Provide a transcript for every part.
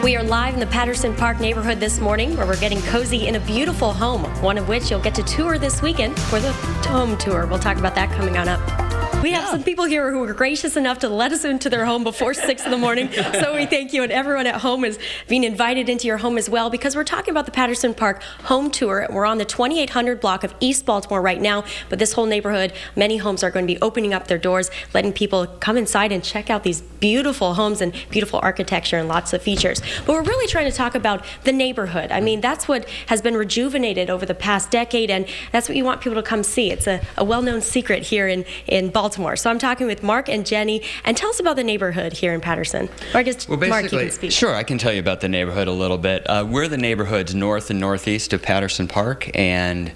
We are live in the Patterson Park neighborhood this morning, where we're getting cozy in a beautiful home, one of which you'll get to tour this weekend for the home tour. We'll talk about that coming on up. We have some people here who were gracious enough to let us into their home before 6 in the morning. So we thank you, and everyone at home is being invited into your home as well, because we're talking about the Patterson Park Home Tour. We're on the 2800 block of East Baltimore right now, but this whole neighborhood, many homes are going to be opening up their doors, letting people come inside and check out these beautiful homes and beautiful architecture and lots of features. But we're really trying to talk about the neighborhood. I mean, that's what has been rejuvenated over the past decade, and that's what you want people to come see. It's a well-known secret here in Baltimore. So I'm talking with Mark and Jenny, and tell us about the neighborhood here in Patterson. Or I guess, Mark, you can speak. Sure, I can tell you about the neighborhood a little bit. We're the neighborhoods north and northeast of Patterson Park, and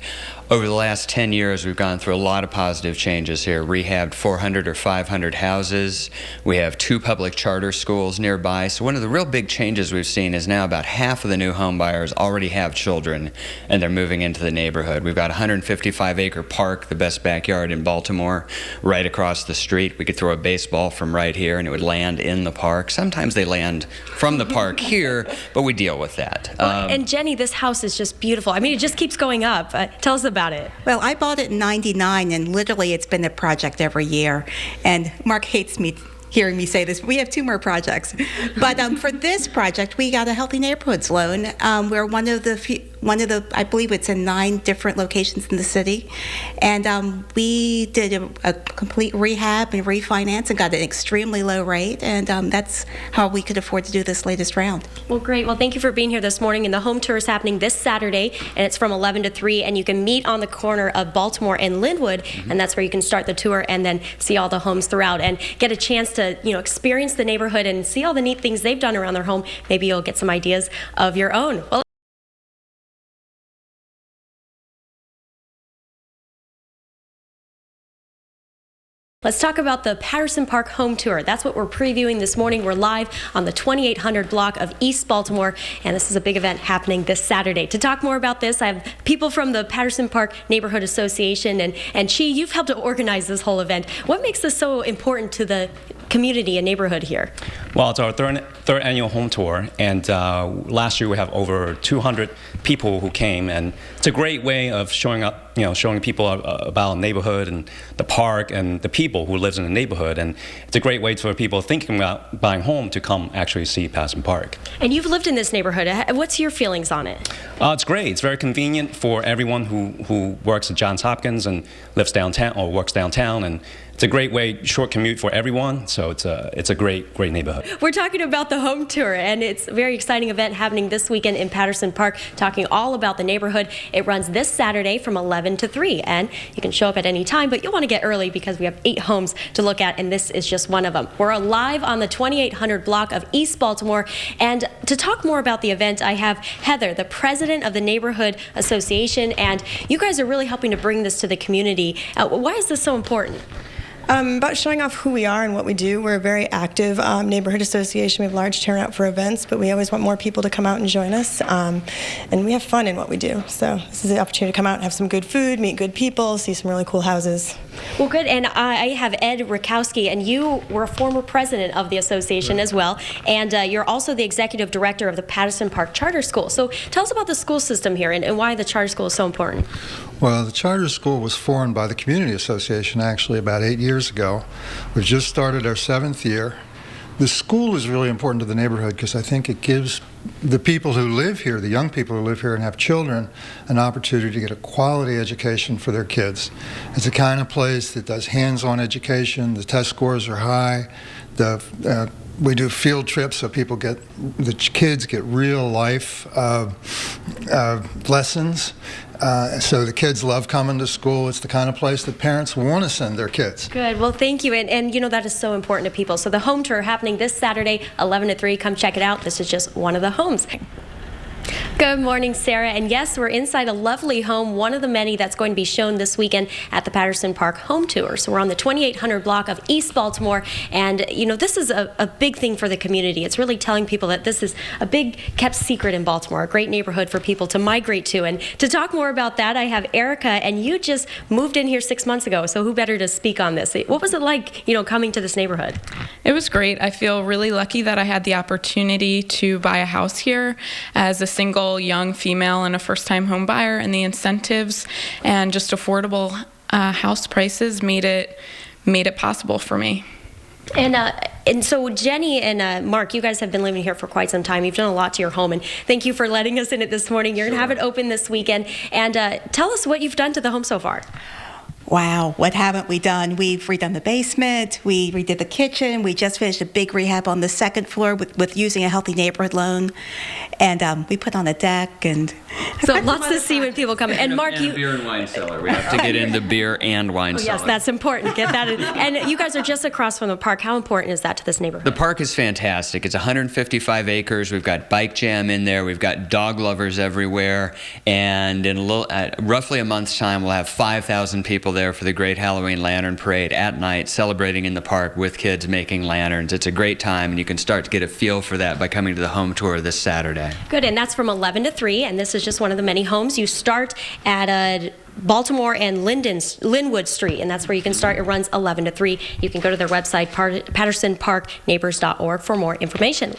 over the last 10 years, we've gone through a lot of positive changes here. Rehabbed 400 or 500 houses. We have 2 public charter schools nearby. So one of the real big changes we've seen is now about half of the new home buyers already have children, and they're moving into the neighborhood. We've got a 155-acre park, the best backyard in Baltimore, right across the street. We could throw a baseball from right here, and it would land in the park. Sometimes they land from the park here, but we deal with that. And Jenny, this house is just beautiful. I mean, it just keeps going up. Tell us about it. Well, I bought it in '99, and literally it's been a project every year. And Mark hates me hearing me say this. We have 2 more projects. But for this project, we got a Healthy Neighborhoods loan. We're one of the, I believe it's in 9 different locations in the city. And we did a complete rehab and refinance and got an extremely low rate. And that's how we could afford to do this latest round. Well, great. Well, thank you for being here this morning. And the home tour is happening this Saturday, and it's from 11 to 3. And you can meet on the corner of Baltimore and Linwood, and that's where you can start the tour and then see all the homes throughout and get a chance to experience the neighborhood and see all the neat things they've done around their home. Maybe you'll get some ideas of your own. Well, let's talk about the Patterson Park Home Tour. That's what we're previewing this morning. We're live on the 2800 block of East Baltimore, and this is a big event happening this Saturday. To talk more about this, I have people from the Patterson Park Neighborhood Association, and Chi, you've helped to organize this whole event. What makes this so important to the community and neighborhood here? Well, it's our third annual home tour, and last year we have over 200 people who came, and it's a great way of showing people about the neighborhood and the park and the people who lives in the neighborhood, and it's a great way for people thinking about buying home to come actually see Patterson Park. And you've lived in this neighborhood. What's your feelings on it? It's great. It's very convenient for everyone who works at Johns Hopkins and lives downtown or works downtown, and it's a great way, short commute for everyone, so it's a great neighborhood. We're talking about the home tour, and it's a very exciting event happening this weekend in Patterson Park, talking all about the neighborhood. It runs this Saturday from 11 to 3, and you can show up at any time, but you'll want to get early because we have 8 homes to look at, and this is just one of them. We're live on the 2800 block of East Baltimore, and to talk more about the event, I have Heather, the president of the Neighborhood Association, and you guys are really helping to bring this to the community. Why is this so important? About showing off who we are and what we do. We're a very active neighborhood association. We have large turnout for events, but we always want more people to come out and join us. And we have fun in what we do. So this is the opportunity to come out and have some good food, meet good people, see some really cool houses. Well, good. And I have Ed Rakowski, and you were a former president of the association as well. And you're also the executive director of the Patterson Park Charter School. So tell us about the school system here and why the charter school is so important. Well, the charter school was formed by the Community Association actually about 8 years ago. We've just started our 7th year. The school is really important to the neighborhood because I think it gives the people who live here, the young people who live here and have children, an opportunity to get a quality education for their kids. It's the kind of place that does hands-on education. The test scores are high. We do field trips so the kids get real life lessons. So the kids love coming to school. It's the kind of place that parents want to send their kids. Good. Well, thank you. And that is so important to people. So the home tour happening this Saturday, 11 to 3. Come check it out. This is just one of the homes. Good morning, Sarah. And yes, we're inside a lovely home, one of the many that's going to be shown this weekend at the Patterson Park Home Tour. So we're on the 2800 block of East Baltimore. And, you know, this is a big thing for the community. It's really telling people that this is a big kept secret in Baltimore, a great neighborhood for people to migrate to. And to talk more about that, I have Erica, and you just moved in here 6 months ago. So who better to speak on this? What was it like, you know, coming to this neighborhood? It was great. I feel really lucky that I had the opportunity to buy a house here as a single young female and a first-time home buyer, and the incentives and just affordable house prices made it possible for me. And so Jenny and Mark, you guys have been living here for quite some time. You've done a lot to your home, and thank you for letting us in it this morning. You're going to have it open this weekend. And tell us what you've done to the home so far. Wow, what haven't we done? We've redone the basement, we redid the kitchen, we just finished a big rehab on the second floor with using a healthy neighborhood loan, and we put on a deck, and so lots to see when people come in. And Mark, and beer and wine cellar. We have to get in the beer and wine cellar. Yes, that's important. Get that in. And you guys are just across from the park. How important is that to this neighborhood? The park is fantastic. It's 155 acres. We've got bike jam in there. We've got dog lovers everywhere. And in roughly a month's time, we'll have 5,000 people there for the great Halloween Lantern Parade at night, celebrating in the park with kids making lanterns. It's a great time, and you can start to get a feel for that by coming to the home tour this Saturday. Good, and that's from 11 to 3, and this is just one of the many homes. You start at Baltimore and Linwood Street, and that's where you can start. It runs 11 to 3. You can go to their website, pattersonparkneighbors.org, for more information.